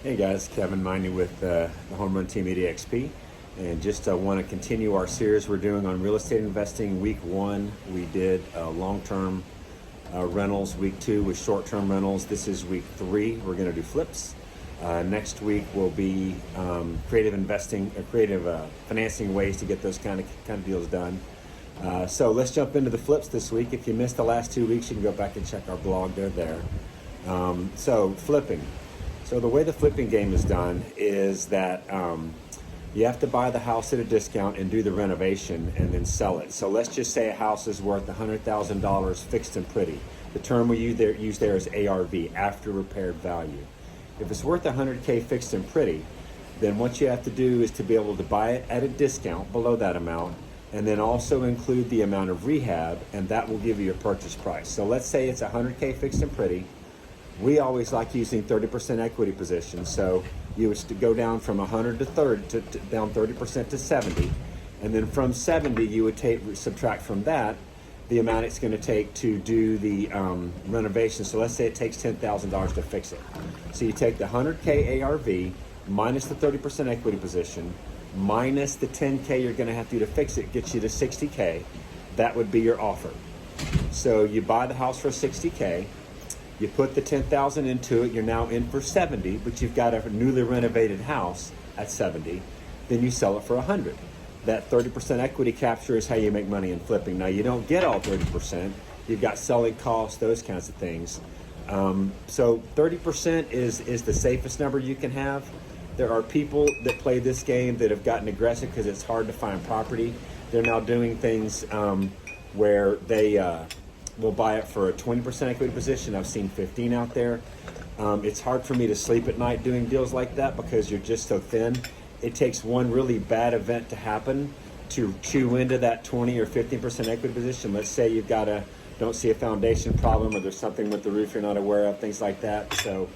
Hey guys, Kevin Meine with the Home Run Team at EXP, and just want to continue our series we're doing on real estate investing. Week 1 we did long-term rentals. Week 2 was short-term rentals. This is week 3. We're going to do flips. Next week will be creative investing, creative financing ways to get those kind of deals done. So let's jump into the flips this week. If you missed the last 2 weeks, you can go back and check our blog. They're there. So flipping. So the way the flipping game is done is that you have to buy the house at a discount and do the renovation and then sell it. So let's just say a house is worth $100,000 fixed and pretty. The term we use there is ARV, after repaired value. If it's worth $100K fixed and pretty, then what you have to do is to be able to buy it at a discount below that amount, and then also include the amount of rehab, and that will give you a purchase price. So let's say it's $100K fixed and pretty. We always like using 30% equity position. So you would go down from 100 to down 30% to 70. And then from 70, you would subtract from that the amount it's going to take to do the renovation. So let's say it takes $10,000 to fix it. So you take the 100K ARV minus the 30% equity position minus the 10K you're going to have to do to fix it, gets you to 60K. That would be your offer. So you buy the house for 60K. You put the $10,000 into it, you're now in for 70, but you've got a newly renovated house at 70. Then you sell it for 100. That 30% equity capture is how you make money in flipping. Now you don't get all 30%. You've got selling costs, those kinds of things. So 30% is the safest number you can have. There are people that play this game that have gotten aggressive because it's hard to find property. They're now doing things where they will buy it for a 20% equity position. I've seen 15 out there. It's hard for me to sleep at night doing deals like that because you're just so thin. It takes one really bad event to happen to chew into that 20 or 15% equity position. Let's say you've got don't see a foundation problem, or there's something with the roof you're not aware of, things like that. So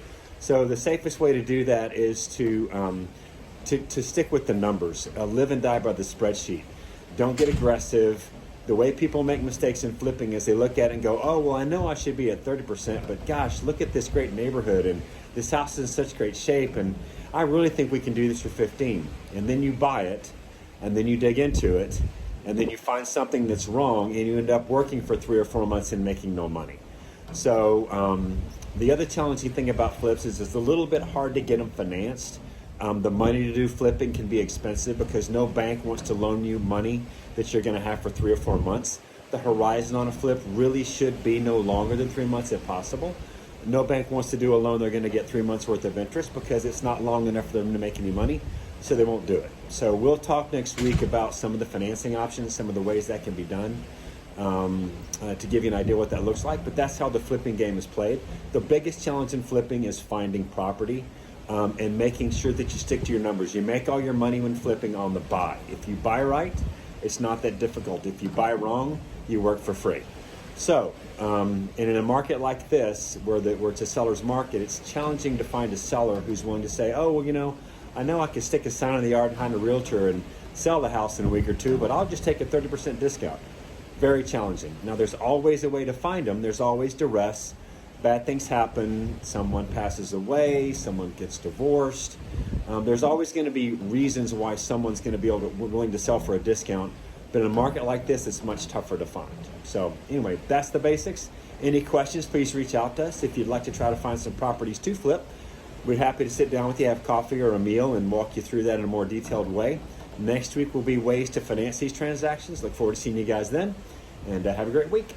the safest way to do that is to stick with the numbers. Live and die by the spreadsheet. Don't get aggressive. The way people make mistakes in flipping is they look at it and go, oh, well, I know I should be at 30%, but gosh, look at this great neighborhood, and this house is in such great shape, and I really think we can do this for 15. And then you buy it, and then you dig into it, and then you find something that's wrong, and you end up working for 3 or 4 months and making no money. So the other challenging thing about flips is it's a little bit hard to get them financed. The money to do flipping can be expensive because no bank wants to loan you money that you're going to have for 3 or 4 months. The horizon on a flip really should be no longer than 3 months if possible. No bank wants to do a loan they're going to get 3 months worth of interest because it's not long enough for them to make any money, so they won't do it. So we'll talk next week about some of the financing options, some of the ways that can be done, to give you an idea what that looks like. But that's how the flipping game is played. The biggest challenge in flipping is finding property. And making sure that you stick to your numbers. You make all your money when flipping on the buy. If you buy right, it's not that difficult. If you buy wrong, you work for free. So, and in a market like this, where it's a seller's market, it's challenging to find a seller who's willing to say, oh, well, I know I can stick a sign in the yard behind a realtor and sell the house in a week or two, but I'll just take a 30% discount. Very challenging. Now, there's always a way to find them. There's always duress. Bad things happen. Someone passes away. Someone gets divorced. There's always going to be reasons why someone's going to be willing to sell for a discount. But in a market like this, it's much tougher to find. So anyway, that's the basics. Any questions, please reach out to us. If you'd like to try to find some properties to flip, we're happy to sit down with you, have coffee or a meal, and walk you through that in a more detailed way. Next week will be ways to finance these transactions. Look forward to seeing you guys then, and have a great week.